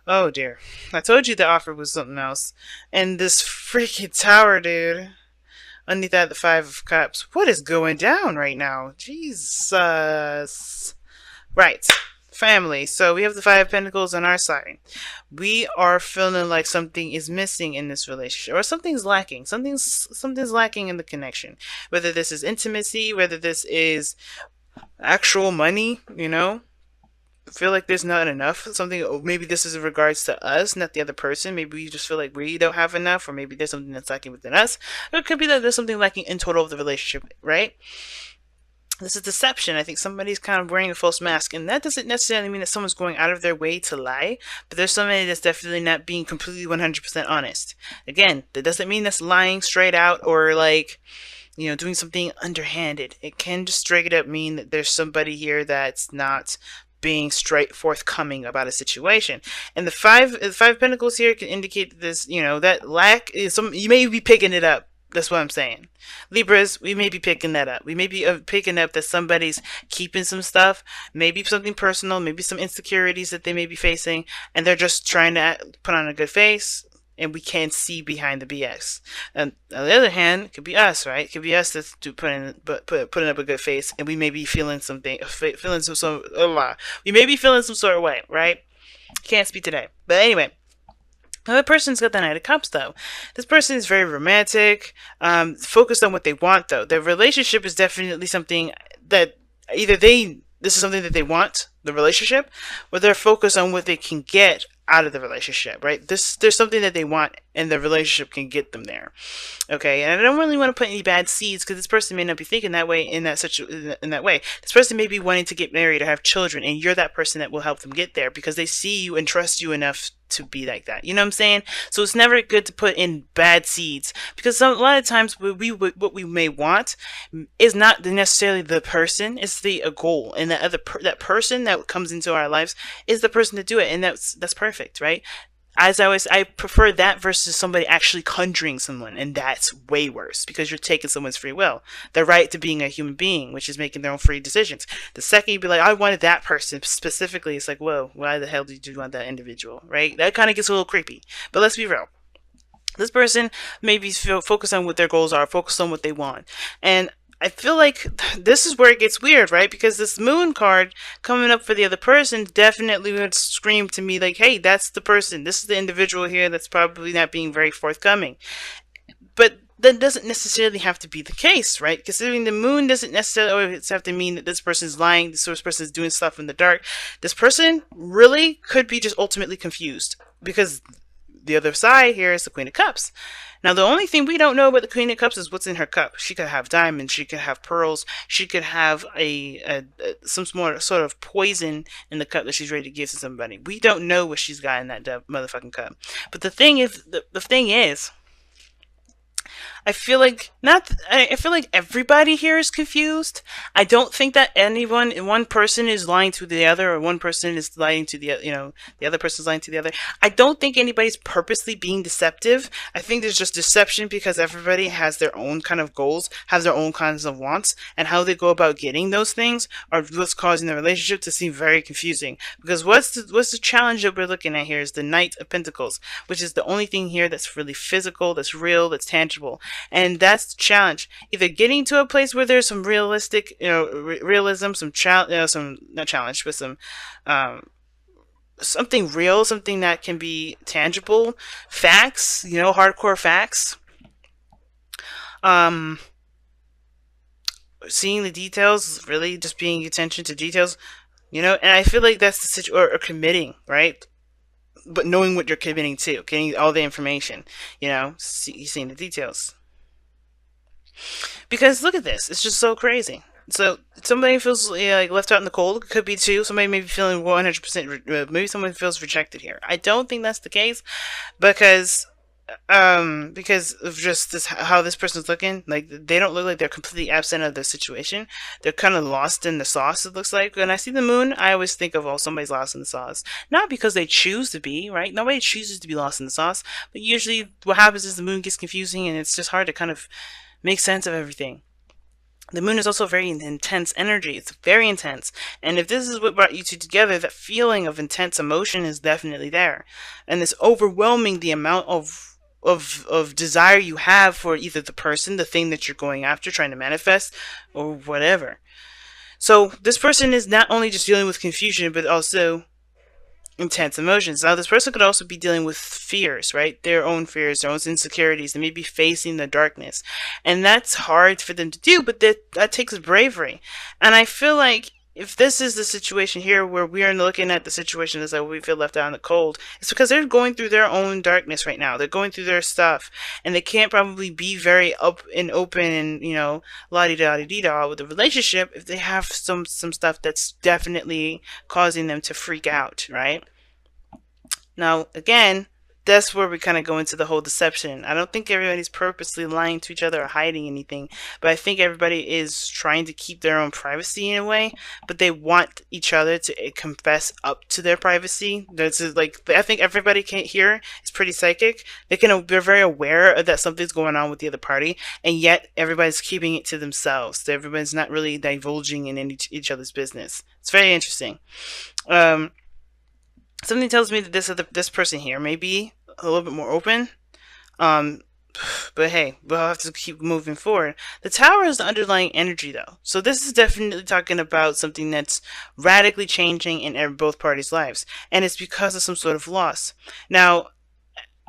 Oh dear. I told you the offer was something else. And this freaking tower, dude. Underneath that, the Five of Cups. What is going down right now? Jesus. Right. Family. So we have the Five of Pentacles on our side. We are feeling like something is missing in this relationship, or something's lacking. Something's lacking in the connection. Whether this is intimacy, whether this is actual money, feel like there's not enough. Something, maybe this is in regards to us, not the other person. Maybe we just feel like we don't have enough, or maybe there's something that's lacking within us. Or it could be that there's something lacking in total of the relationship, right? This is deception. I think somebody's kind of wearing a false mask, and that doesn't necessarily mean that someone's going out of their way to lie, but there's somebody that's definitely not being completely 100% honest. Again, that doesn't mean that's lying straight out, or like, doing something underhanded. It can just straight up mean that there's somebody here that's not being straight forthcoming about a situation. And the five pentacles here can indicate that this, that lack is some, you may be picking it up. That's what I'm saying. Libras, we may be picking that up. We may be picking up that somebody's keeping some stuff, maybe something personal, maybe some insecurities that they may be facing, and they're just trying to put on a good face, and we can't see behind the BS. And on the other hand, it could be us, right? It could be us that's putting up a good face, and we may be feeling something, we may be feeling some sort of way, right? Can't speak today, but anyway. Another person's got the Knight of Cups, though. This person is very romantic, focused on what they want, though. Their relationship is definitely something that either this is something that they want, the relationship, or they're focused on what they can get out of the relationship, right? There's something that they want, and the relationship can get them there. Okay, and I don't really want to put any bad seeds, because this person may not be thinking that way in that way. This person may be wanting to get married or have children, and you're that person that will help them get there because they see you and trust you enough to be like that. You know what I'm saying? So it's never good to put in bad seeds, because a lot of times what we may want is not necessarily the person, it's the goal, and that person that comes into our lives is the person to do it, and that's perfect, right? As I prefer that versus somebody actually conjuring someone, and that's way worse because you're taking someone's free will, their right to being a human being, which is making their own free decisions. The second you be like, I wanted that person specifically, it's like, whoa, why the hell did you want that individual, right? That kind of gets a little creepy. But let's be real. This person maybe focused on what their goals are, focused on what they want, and I feel like this is where it gets weird, right? Because this moon card coming up for the other person definitely would scream to me like, hey, that's the person. This is the individual here that's probably not being very forthcoming. But that doesn't necessarily have to be the case, right? Considering the moon doesn't necessarily always have to mean that this person is lying, this person is doing stuff in the dark. This person really could be just ultimately confused, because the other side here is the Queen of Cups. Now, the only thing we don't know about the Queen of Cups is what's in her cup. She could have diamonds, she could have pearls, she could have some sort of poison in the cup that she's ready to give to somebody. We don't know what she's got in that motherfucking cup. But the thing is, the thing is, I feel like not. I feel like everybody here is confused. I don't think that one person is lying to the other, or one person is lying to the other person's lying to the other. I don't think anybody's purposely being deceptive. I think there's just deception because everybody has their own kind of goals, has their own kinds of wants, and how they go about getting those things are what's causing the relationship to seem very confusing. Because what's the challenge that we're looking at here is the Knight of Pentacles, which is the only thing here that's really physical, that's real, that's tangible. And that's the challenge. Either getting to a place where there's some realistic, realism, some some not challenge, but some something real, something that can be tangible, facts, hardcore facts. Um, Seeing the details, really just paying attention to details, and I feel like that's the situation, or committing, right? But knowing what you're committing to, getting all the information, seeing the details. Because look at this, it's just so crazy. So somebody feels like left out in the cold. It could be two. Somebody may be feeling 100%. Maybe someone feels rejected here. I don't think that's the case, because of just how this person's looking. Like, they don't look like they're completely absent of the situation. They're kind of lost in the sauce, it looks like. When I see the moon, I always think of, oh, somebody's lost in the sauce. Not because they choose to be, right? Nobody chooses to be lost in the sauce. But usually what happens is the moon gets confusing, and it's just hard to kind of make sense of everything. The moon is also very intense energy. It's very intense. And if this is what brought you two together, that feeling of intense emotion is definitely there. And it's overwhelming the amount of desire you have for either the person, the thing that you're going after, trying to manifest, or whatever. So this person is not only just dealing with confusion, but also intense emotions. Now, this person could also be dealing with fears, right? Their own fears, their own insecurities. They may be facing the darkness. And that's hard for them to do, but that takes bravery. And I feel like if this is the situation here where we are looking at the situation as like we feel left out in the cold, it's because they're going through their own darkness right now. They're going through their stuff. And they can't probably be very up and open and, la-di-da-di-da with the relationship if they have some stuff that's definitely causing them to freak out, right? Now, again, that's where we kind of go into the whole deception. I don't think everybody's purposely lying to each other or hiding anything, but I think everybody is trying to keep their own privacy in a way, but they want each other to confess up to their privacy. I think everybody here is pretty psychic. They're very aware that something's going on with the other party, and yet everybody's keeping it to themselves. So everybody's not really divulging in each other's business. It's very interesting. Something tells me that this person here may be a little bit more open. But hey, we'll have to keep moving forward. The Tower is the underlying energy, though. So this is definitely talking about something that's radically changing in both parties' lives. And it's because of some sort of loss. Now,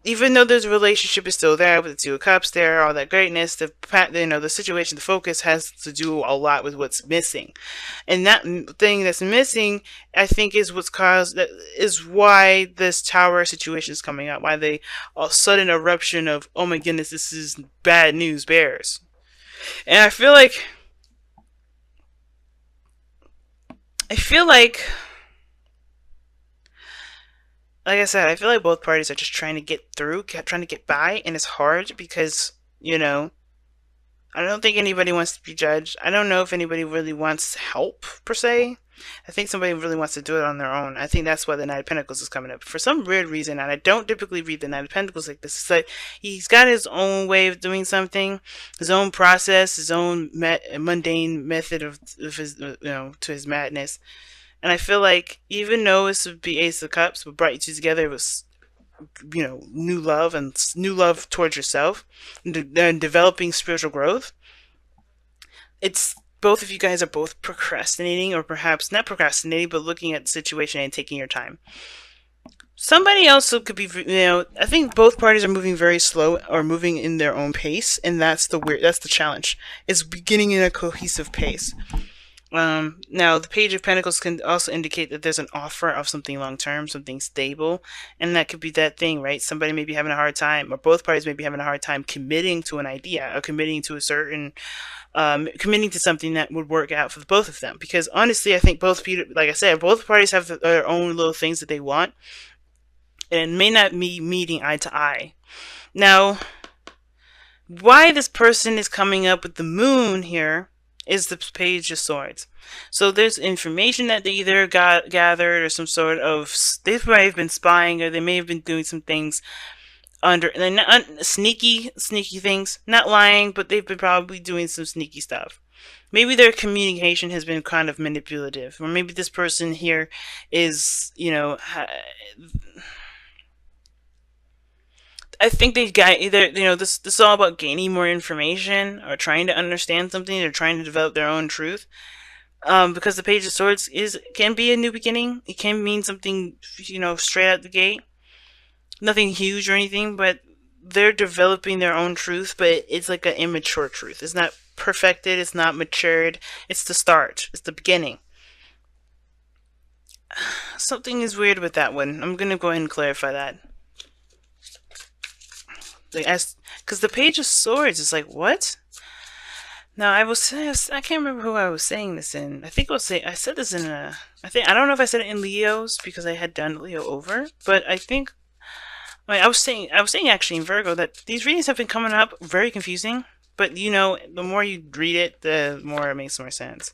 even though there's a relationship is still there with the Two of Cups there, all that greatness, the situation, the focus has to do a lot with what's missing, and that thing that's missing, I think, is why this Tower situation is coming up. Why they a sudden eruption of, oh my goodness, this is bad news bears, and I feel like like I said, I feel like both parties are just trying to get through, trying to get by, and it's hard because, I don't think anybody wants to be judged. I don't know if anybody really wants help, per se. I think somebody really wants to do it on their own. I think that's why the Knight of Pentacles is coming up. For some weird reason, and I don't typically read the Knight of Pentacles like this, it's like he's got his own way of doing something, his own process, his own mundane method of his, to his madness. And I feel like even though it's the Ace of Cups, what brought you two together, it was, new love and new love towards yourself and developing spiritual growth. It's both of you guys are both procrastinating, or perhaps not procrastinating, but looking at the situation and taking your time. Somebody else could be, I think both parties are moving very slow or moving in their own pace, and that's the challenge. It's beginning in a cohesive pace. Now, the Page of Pentacles can also indicate that there's an offer of something long-term, something stable, and that could be that thing, right? Somebody may be having a hard time, or both parties may be having a hard time committing to an idea, or committing to committing to something that would work out for the both of them. Because honestly, I think like I said, both parties have their own little things that they want, and it may not be meeting eye to eye. Now, why this person is coming up with the moon here is the Page of Swords. So there's information that they either gathered, or some sort of, they may have been spying, or they may have been doing some things sneaky things, not lying, but they've been probably doing some sneaky stuff. Maybe their communication has been kind of manipulative, or maybe this person here is, I think they got either, this is all about gaining more information, or trying to understand something, or trying to develop their own truth. Because the Page of Swords can be a new beginning. It can mean something, straight out the gate. Nothing huge or anything, but they're developing their own truth, but it's like an immature truth. It's not perfected, it's not matured. It's the start. It's the beginning. Something is weird with that one. I'm going to go ahead and clarify that. Because the Page of Swords is like, what? Now, I can't remember who I was saying this in. I said this in I don't know if I said it in Leo's, because I had done Leo over, but I think, I was saying actually in Virgo that these readings have been coming up very confusing, but the more you read it, the more it makes more sense.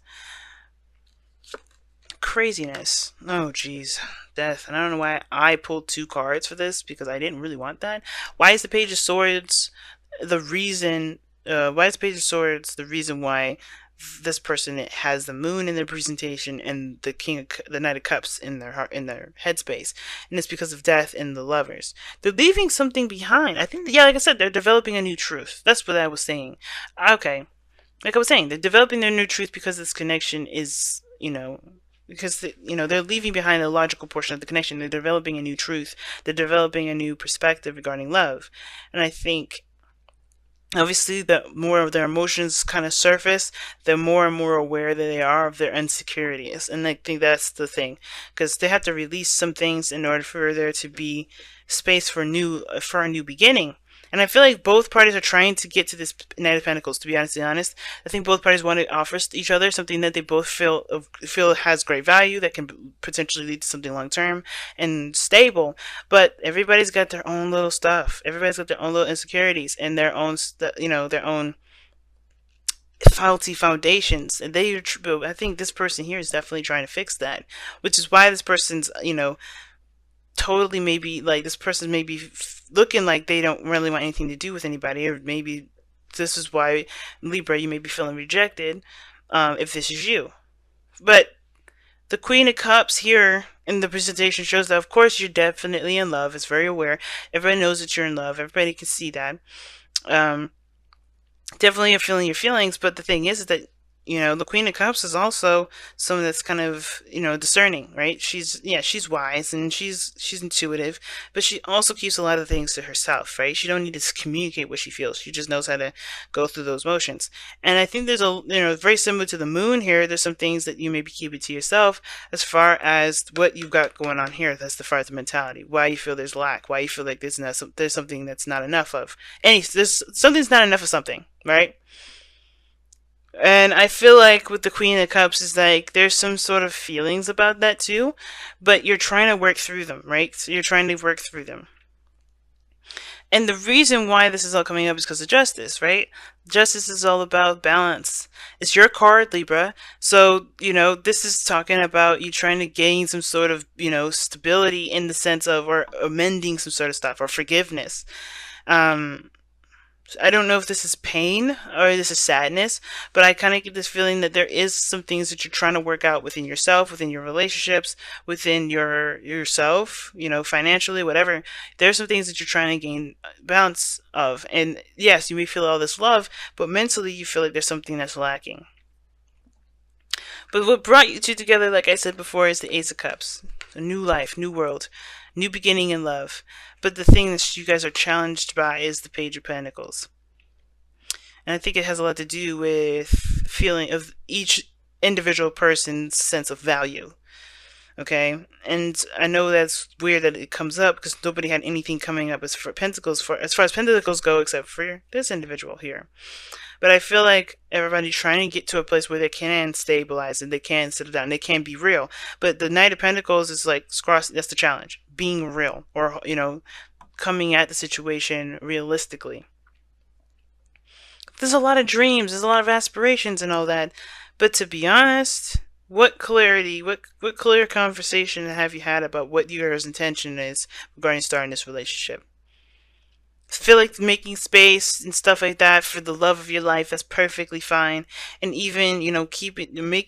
Craziness. Oh, jeez. Death. And I don't know why I pulled 2 cards for this, because I didn't really want that. Why is the Page of Swords the reason? Why is the Page of Swords the reason why this person has the moon in their presentation and the Knight of Cups in their heart, in their headspace, and it's because of death and the lovers. They're leaving something behind. I think, yeah, like I said, they're developing a new truth. That's what I was saying. Okay, like I was saying, they're developing their new truth because this connection is, because they're leaving behind a logical portion of the connection. They're developing a new truth. They're developing a new perspective regarding love, and I think obviously the more of their emotions kind of surface, the more and more aware that they are of their insecurities. And I think that's the thing, because they have to release some things in order for there to be space for a new beginning. And I feel like both parties are trying to get to this Knight of Pentacles. To be honest, I think both parties want to offer each other something that they both feel has great value, that can potentially lead to something long term and stable. But everybody's got their own little stuff. Everybody's got their own little insecurities and their own, their own faulty foundations. And I think this person here is definitely trying to fix that, which is why this person's, totally, maybe like this person may be looking like they don't really want anything to do with anybody, or maybe this is why, Libra, you may be feeling rejected, if this is you. But the Queen of Cups here in the presentation shows that of course you're definitely in love. It's very aware. Everybody knows that you're in love. Everybody can see that. Definitely you're feeling your feelings, but the thing is that the Queen of Cups is also someone that's kind of, discerning, right? She's wise and she's intuitive, but she also keeps a lot of things to herself, right? She don't need to communicate what she feels. She just knows how to go through those motions. And I think there's very similar to the moon here. There's some things that you maybe keep it to yourself as far as what you've got going on here. That's the far as the mentality. Why you feel there's lack. Why you feel like there's something that's not enough of. Something's not enough of something, right? And I feel like with the Queen of Cups is like there's some sort of feelings about that too, but you're trying to work through them, right? So you're trying to work through them. And the reason why this is all coming up is because of justice, right? Justice is all about balance. It's your card, Libra. So, this is talking about you trying to gain some sort of, stability in the sense of, or amending some sort of stuff, or forgiveness. I don't know if this is pain or this is sadness, but I kind of get this feeling that there is some things that you're trying to work out within yourself, within your relationships, within yourself, financially, whatever. There's some things that you're trying to gain balance of. And yes, you may feel all this love, but mentally you feel like there's something that's lacking. But what brought you two together, like I said before, is the Ace of Cups. A new life, new world, new beginning in love. But the thing that you guys are challenged by is the Page of Pentacles. And I think it has a lot to do with feeling of each individual person's sense of value. Okay? And I know that's weird that it comes up because nobody had anything coming up as far as Pentacles go except for this individual here. But I feel like everybody's trying to get to a place where they can stabilize and they can settle down. They can be real. But the Knight of Pentacles is like, that's the challenge. Being real, or, coming at the situation realistically. There's a lot of dreams. There's a lot of aspirations and all that. But to be honest, what clear conversation have you had about what your intention is regarding starting this relationship? Feel like making space and stuff like that for the love of your life, that's perfectly fine. And even,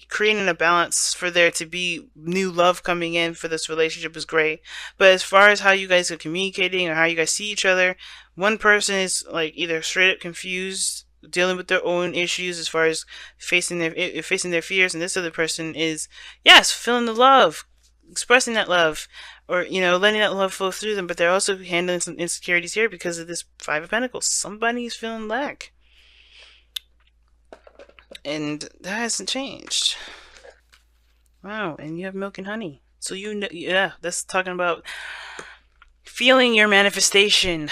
creating a balance for there to be new love coming in for this relationship is great. But as far as how you guys are communicating or how you guys see each other, one person is like either straight up confused, dealing with their own issues as far as facing their fears, and this other person is, yes, feeling the love, expressing that love, or letting that love flow through them. But they're also handling some insecurities here because of this Five of Pentacles. Somebody's feeling lack, and that hasn't changed. Wow. And you have milk and honey, so yeah, that's talking about feeling your manifestation.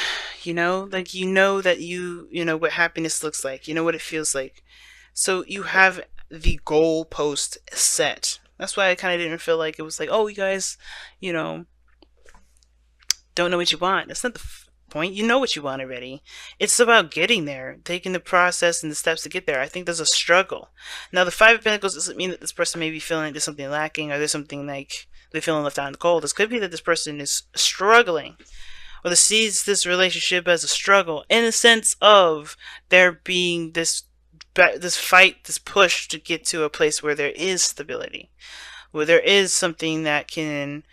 Like that you know what happiness looks like, what it feels like. So you have the goal post set. That's why I kind of didn't feel like it was like, oh, you guys, don't know what you want. That's not the point. You know what you want already. It's about getting there, taking the process and the steps to get there. I think there's a struggle. Now, the Five of Pentacles doesn't mean that this person may be feeling like there's something lacking, or there's something like they're feeling left out in the cold. This could be that this person is struggling, or that sees this relationship as a struggle in the sense of there being this this fight, this push to get to a place where there is stability, where there is something that can,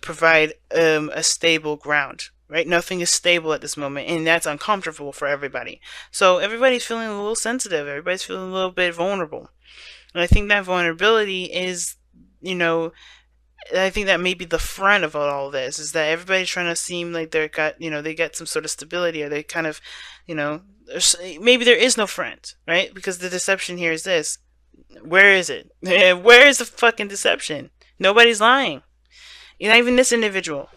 provide a stable ground. Right? Nothing is stable at this moment, and that's uncomfortable for everybody. So everybody's feeling a little sensitive. Everybody's feeling a little bit vulnerable. And I think that vulnerability is, I think that may be the front of all this, is that everybody's trying to seem like they got some sort of stability, or they kind of, maybe there is no front, right? Because the deception here is this. Where is it? Where is the fucking deception? Nobody's lying. Not even this individual.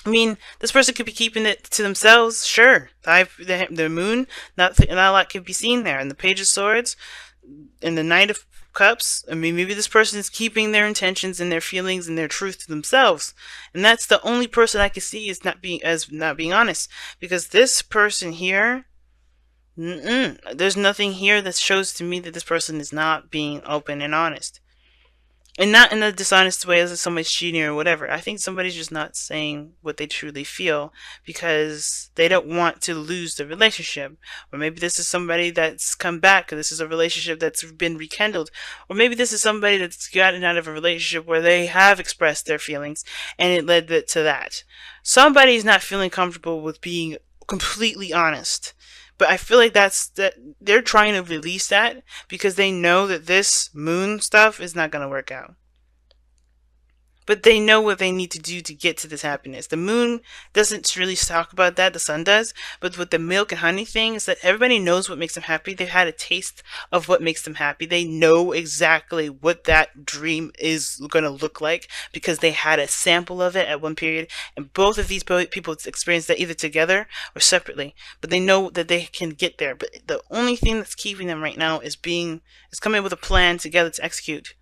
I mean, this person could be keeping it to themselves, sure. The moon, not a lot could be seen there. And the Page of Swords, and the Knight of Cups, I mean, maybe this person is keeping their intentions and their feelings and their truth to themselves. And that's the only person I can see as not being honest. Because this person here, there's nothing here that shows to me that this person is not being open and honest. And not in a dishonest way as if somebody's cheating or whatever. I think somebody's just not saying what they truly feel because they don't want to lose the relationship. Or maybe this is somebody that's come back, or this is a relationship that's been rekindled. Or maybe this is somebody that's gotten out of a relationship where they have expressed their feelings and it led to that. Somebody's not feeling comfortable with being completely honest. But I feel like that they're trying to release that because they know that this moon stuff is not going to work out. But they know what they need to do to get to this happiness. The moon doesn't really talk about that. The sun does. But with the milk and honey thing is that everybody knows what makes them happy. They've had a taste of what makes them happy. They know exactly what that dream is going to look like because they had a sample of it at one period. And both of these people experienced that either together or separately. But they know that they can get there. But the only thing that's keeping them right now is coming with a plan together to execute.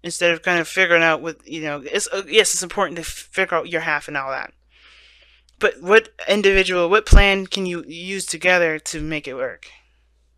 Instead of kind of figuring out what, yes, it's important to figure out your half and all that. But what plan can you use together to make it work?